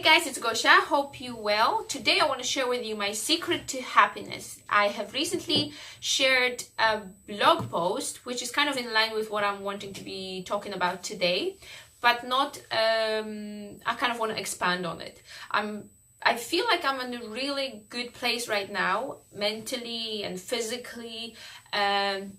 guys, it's Gosia. Hope you well. Today I want to share with you my secret to happiness. I have recently shared a blog post which is kind of in line with what I'm wanting to be talking about today, but not I kind of want to expand on it. I feel like I'm in a really good place right now, mentally and physically, and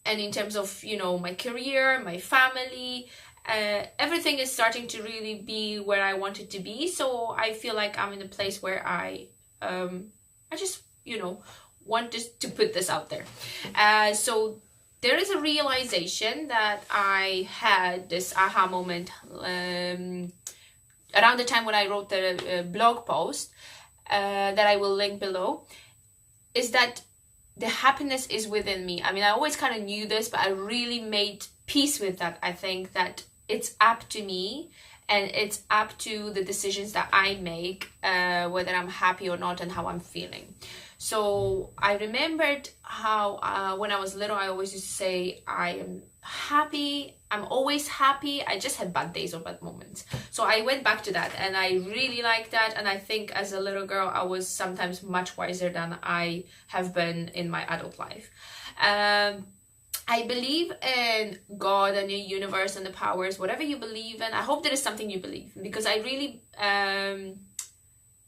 in terms of, my career, my family. Everything is starting to really be where I want it to be. So I feel like I'm in a place where I just, want to put this out there. So there is a realization that I had this aha moment around the time when I wrote the blog post that I will link below, is that the happiness is within me. I mean, I always kind of knew this, but I really made peace with that. I think that it's up to me and it's up to the decisions that I make, whether I'm happy or not and how I'm feeling. So I remembered how when I was little, I always used to say, I am happy, I'm always happy, I just have bad days or bad moments. So I went back to that and I really liked that. And I think as a little girl, I was sometimes much wiser than I have been in my adult life. I believe in God and the universe and the powers, whatever you believe in. I hope there is something you believe in, because I really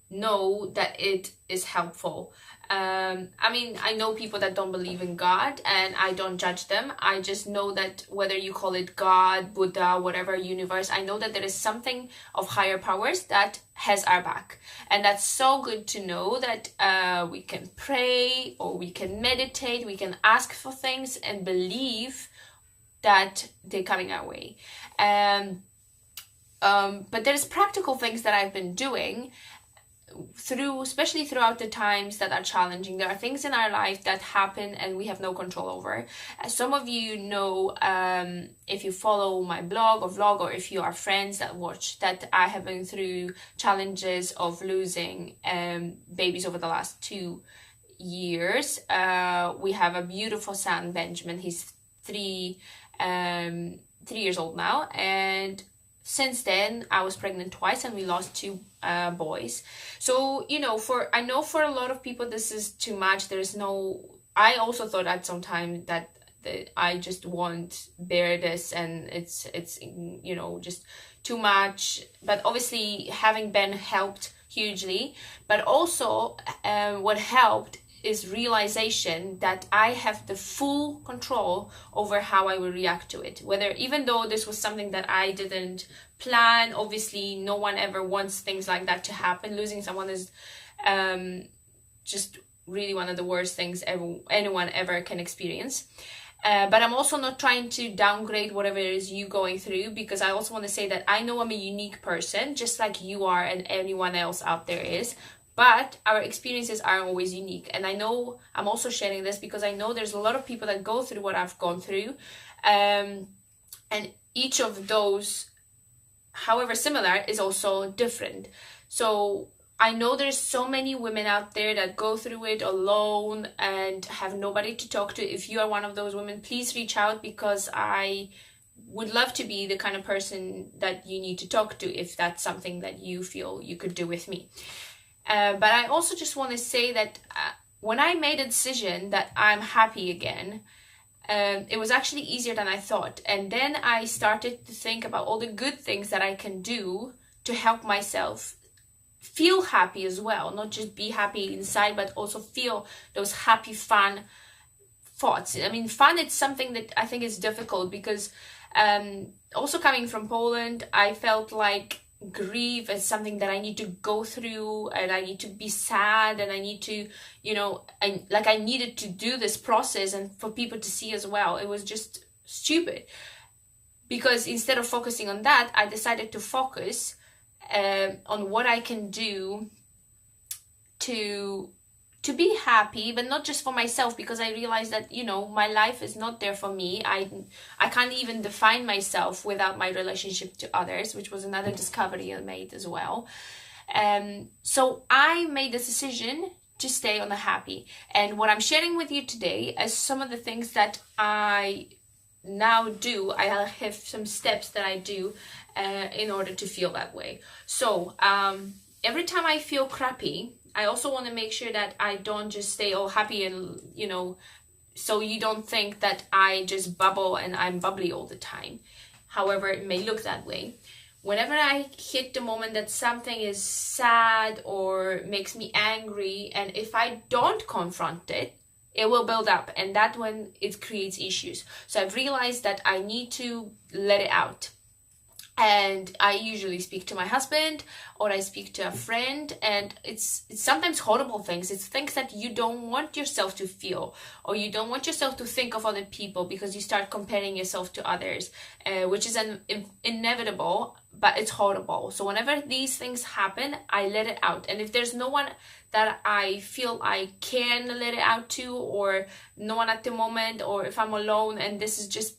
know that it is helpful. I mean, I know people that don't believe in God and I don't judge them. I just know that whether you call it God, Buddha, whatever, universe, I know that there is something of higher powers that has our back. And that's so good to know that we can pray or we can meditate, we can ask for things and believe that they're coming our way. But there's practical things that I've been doing especially throughout the times that are challenging. There are things in our life that happen and we have no control over. As some of you know, if you follow my blog or vlog, or if you are friends that watch, that I have been through challenges of losing babies over the last 2 years. We have a beautiful son, Benjamin. He's 3 years old now, and since then, I was pregnant twice and we lost 2 boys. So, I know for a lot of people, this is too much. I also thought at some time that I just won't bear this and it's just too much. But obviously having Ben helped hugely. But also what helped is realization that I have the full control over how I will react to it. Even though this was something that I didn't plan, obviously no one ever wants things like that to happen. Losing someone is just really one of the worst things anyone ever can experience. But I'm also not trying to downgrade whatever it is you going through, because I also want to say that I know I'm a unique person, just like you are and anyone else out there is. But our experiences are always unique. And I know I'm also sharing this because I know there's a lot of people that go through what I've gone through. And each of those, however similar, is also different. So I know there's so many women out there that go through it alone and have nobody to talk to. If you are one of those women, please reach out, because I would love to be the kind of person that you need to talk to if that's something that you feel you could do with me. But I also just want to say that when I made a decision that I'm happy again, it was actually easier than I thought. And then I started to think about all the good things that I can do to help myself feel happy as well. Not just be happy inside, but also feel those happy, fun thoughts. I mean, fun, it's something that I think is difficult because also coming from Poland, I felt like grief is something that I need to go through, and I need to be sad, and I need to, I needed to do this process and for people to see as well. It was just stupid, because instead of focusing on that, I decided to focus on what I can do to be happy, but not just for myself, because I realized that, my life is not there for me. I can't even define myself without my relationship to others, which was another discovery I made as well. So I made the decision to stay on the happy. And what I'm sharing with you today is some of the things that I now do. I have some steps that I do in order to feel that way. So every time I feel crappy, I also want to make sure that I don't just stay all happy and, you know, so you don't think that I just bubble and I'm bubbly all the time. However, it may look that way. Whenever I hit the moment that something is sad or makes me angry, and if I don't confront it, it will build up, and that when it creates issues. So I've realized that I need to let it out. And I usually speak to my husband or I speak to a friend, and it's sometimes horrible things. It's things that you don't want yourself to feel, or you don't want yourself to think of other people, because you start comparing yourself to others, which is inevitable, but it's horrible. So whenever these things happen, I let it out. And if there's no one that I feel I can let it out to, or no one at the moment, or if I'm alone and this is just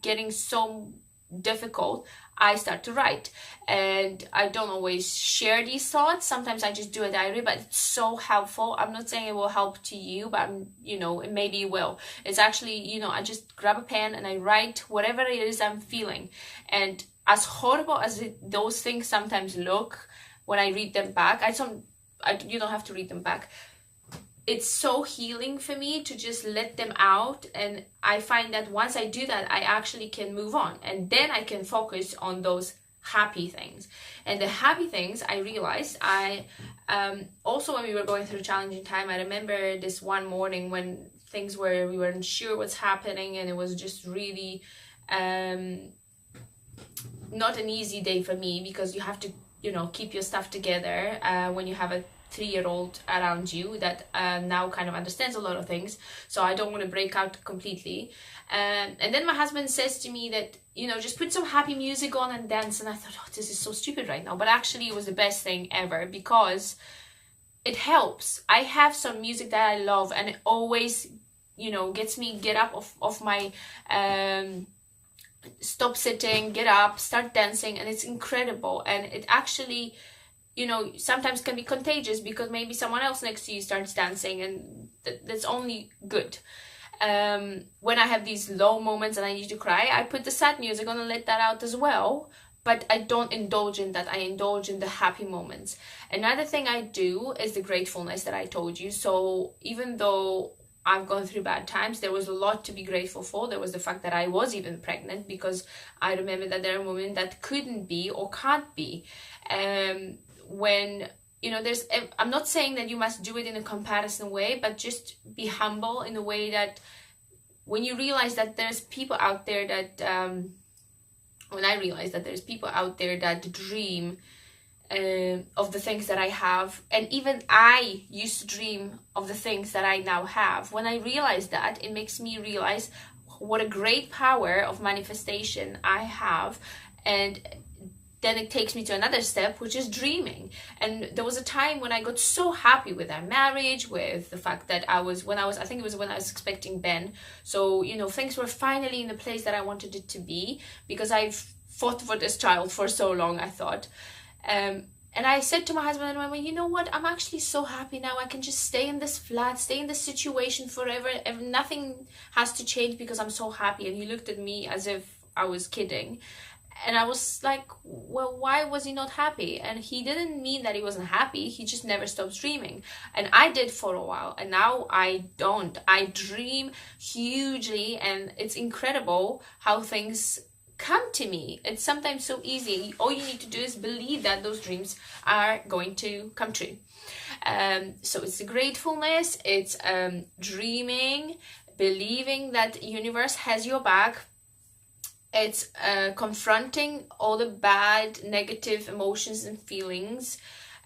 getting so difficult, I start to write. And I don't always share these thoughts. Sometimes I just do a diary, but it's so helpful. I'm not saying it will help to you, but you know, it maybe will. It's actually, you know, I just grab a pen and I write whatever it is I'm feeling. And as horrible as those things sometimes look when I read them back, you don't have to read them back. It's so healing for me to just let them out, and I find that once I do that, I actually can move on, and then I can focus on those happy things. And the happy things, I realized, also when we were going through a challenging time, I remember this one morning when we weren't sure what's happening, and it was just really not an easy day for me, because you have to, you know, keep your stuff together when you have a 3-year-old around you that now kind of understands a lot of things. So I don't want to break out completely. And then my husband says to me that, you know, just put some happy music on and dance. And I thought, oh, this is so stupid right now. But actually it was the best thing ever, because it helps. I have some music that I love, and it always, you know, gets me get up off my stop sitting, get up, start dancing, and it's incredible. And it actually, you know, sometimes can be contagious, because maybe someone else next to you starts dancing, and that's only good. When I have these low moments and I need to cry, I put the sad music on and let that out as well. But I don't indulge in that. I indulge in the happy moments. Another thing I do is the gratefulness that I told you. So even though I've gone through bad times, there was a lot to be grateful for. There was the fact that I was even pregnant, because I remember that there are women that couldn't be or can't be. When, you know, I'm not saying that you must do it in a comparison way, but just be humble in a way that when you realize that there's people out there that, when I realized that there's people out there that dream of the things that I have, and even I used to dream of the things that I now have. When I realized that, it makes me realize what a great power of manifestation I have. And then it takes me to another step, which is dreaming. And there was a time when I got so happy with our marriage, with the fact that I think it was when I was expecting Ben. So, you know, things were finally in the place that I wanted it to be, because I've fought for this child for so long, I thought. And I said to my husband, well, you know what? I'm actually so happy now. I can just stay in this flat, stay in this situation forever. Nothing has to change, because I'm so happy. And he looked at me as if I was kidding. And I was like, well, why was he not happy? And he didn't mean that he wasn't happy. He just never stopped dreaming. And I did for a while. And now I don't. I dream hugely. And it's incredible how things come to me. It's sometimes so easy. All you need to do is believe that those dreams are going to come true. So it's the gratefulness. It's dreaming, believing that universe has your back. It's confronting all the bad, negative emotions and feelings,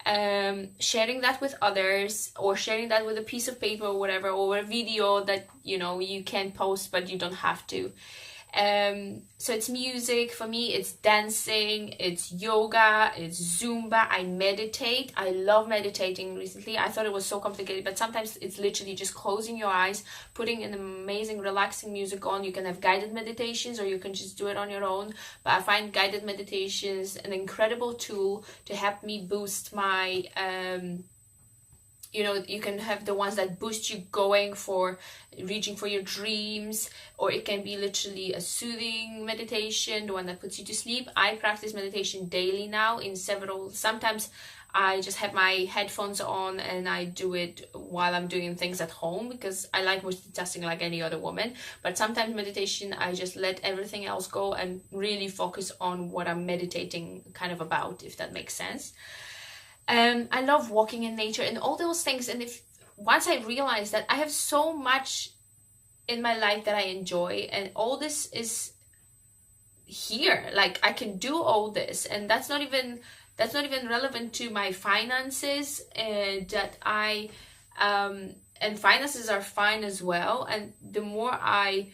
sharing that with others, or sharing that with a piece of paper or whatever, or a video that, you know, you can post but you don't have to. So it's music for me, it's dancing, it's yoga, it's Zumba. I meditate. I love meditating recently. I thought it was so complicated, but sometimes it's literally just closing your eyes, putting an amazing relaxing music on. You can have guided meditations, or you can just do it on your own, but I find guided meditations an incredible tool to help me boost my You know, you can have the ones that boost you going for reaching for your dreams, or it can be literally a soothing meditation, the one that puts you to sleep. I practice meditation daily now in several, sometimes I just have my headphones on and I do it while I'm doing things at home, because I like multitasking like any other woman. But sometimes meditation, I just let everything else go and really focus on what I'm meditating kind of about, if that makes sense. I love walking in nature and all those things. And if once I realized that I have so much in my life that I enjoy, and all this is here, like I can do all this, and that's not even relevant to my finances, and that I and finances are fine as well. And the more I,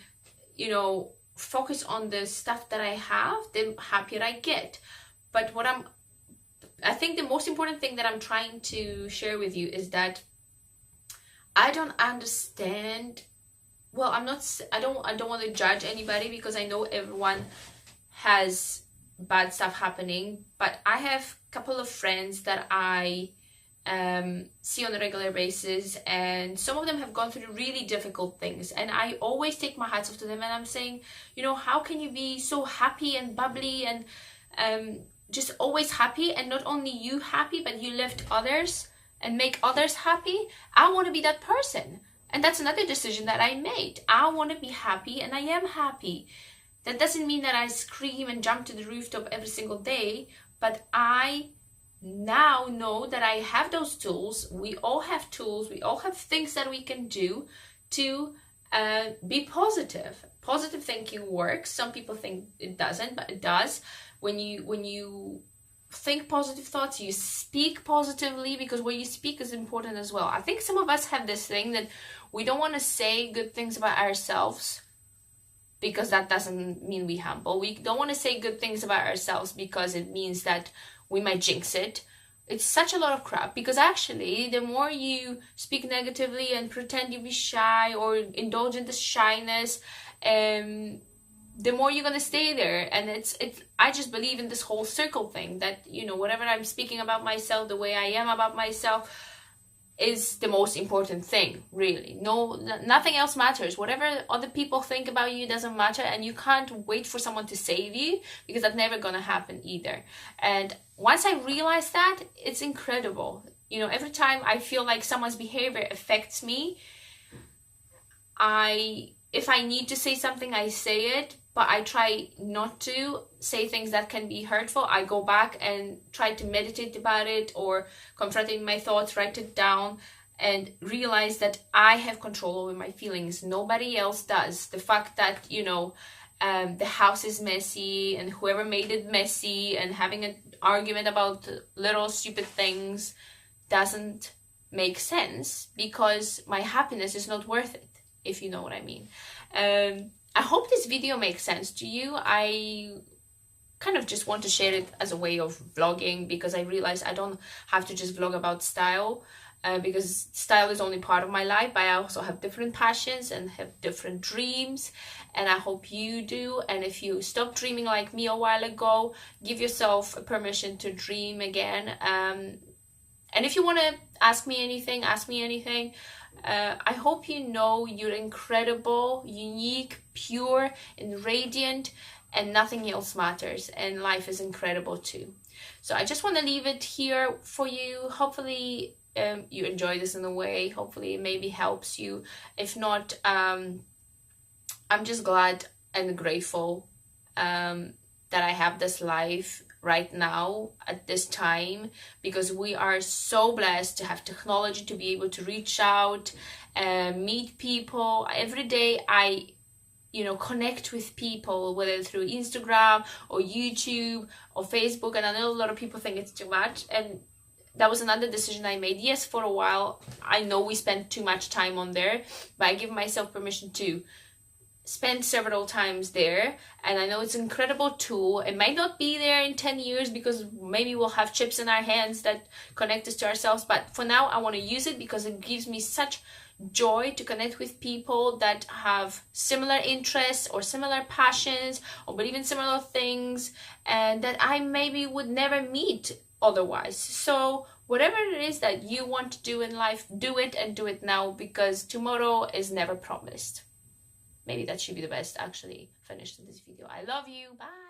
you know, focus on the stuff that I have, the happier I get. But I think the most important thing that I'm trying to share with you is that I don't understand. Well, I don't want to judge anybody, because I know everyone has bad stuff happening, but I have a couple of friends that I see on a regular basis, and some of them have gone through really difficult things, and I always take my hats off to them, and I'm saying, you know, how can you be so happy and bubbly and just always happy, and not only you happy, but you lift others and make others happy? I want to be that person, and that's another decision that I made. I want to be happy, and I am happy. That doesn't mean that I scream and jump to the rooftop every single day, but I now know that I have those tools. We all have tools. We all have things that we can do to be positive. Positive thinking works. Some people think it doesn't, but it does. When you think positive thoughts, you speak positively, because what you speak is important as well. I think some of us have this thing that we don't want to say good things about ourselves, because that doesn't mean we humble. We don't want to say good things about ourselves because it means that we might jinx it. It's such a lot of crap, because actually the more you speak negatively and pretend you be shy or indulge in this shyness, the more you're gonna stay there. And it's I just believe in this whole circle thing, that, you know, whatever I'm speaking about myself, the way I am about myself, is the most important thing, really. Nothing else matters. Whatever other people think about you doesn't matter, and you can't wait for someone to save you, because that's never gonna happen either. And once I realized that, it's incredible. You know, every time I feel like someone's behavior affects me, if I need to say something, I say it, but I try not to say things that can be hurtful. I go back and try to meditate about it, or confronting my thoughts, write it down, and realize that I have control over my feelings. Nobody else does. The fact that, you know, the house is messy, and whoever made it messy, and having an argument about little stupid things doesn't make sense, because my happiness is not worth it, if you know what I mean. I hope this video makes sense to you. I kind of just want to share it as a way of vlogging, because I realize I don't have to just vlog about style, because style is only part of my life, but I also have different passions and have different dreams, and I hope you do. And if you stopped dreaming like me a while ago, give yourself permission to dream again. And if you want to ask me anything, ask me anything. I hope you know you're incredible, unique, pure, and radiant, and nothing else matters, and life is incredible too. So I just want to leave it here for you. Hopefully you enjoy this in a way. Hopefully it maybe helps you. If not, I'm just glad and grateful that I have this life right now at this time, because we are so blessed to have technology to be able to reach out and meet people. Every day I, you know, connect with people, whether through Instagram or YouTube or Facebook, and I know a lot of people think it's too much, and that was another decision I made. Yes, for a while I know we spend too much time on there, but I give myself permission to spend several times there. And I know it's an incredible tool. It might not be there in 10 years, because maybe we'll have chips in our hands that connect us to ourselves, but for now I want to use it, because it gives me such joy to connect with people that have similar interests or similar passions, or believe in similar things, and that I maybe would never meet otherwise. So whatever it is that you want to do in life, do it, and do it now, because tomorrow is never promised. Maybe that should be the best actually finish to this video. I love you. Bye.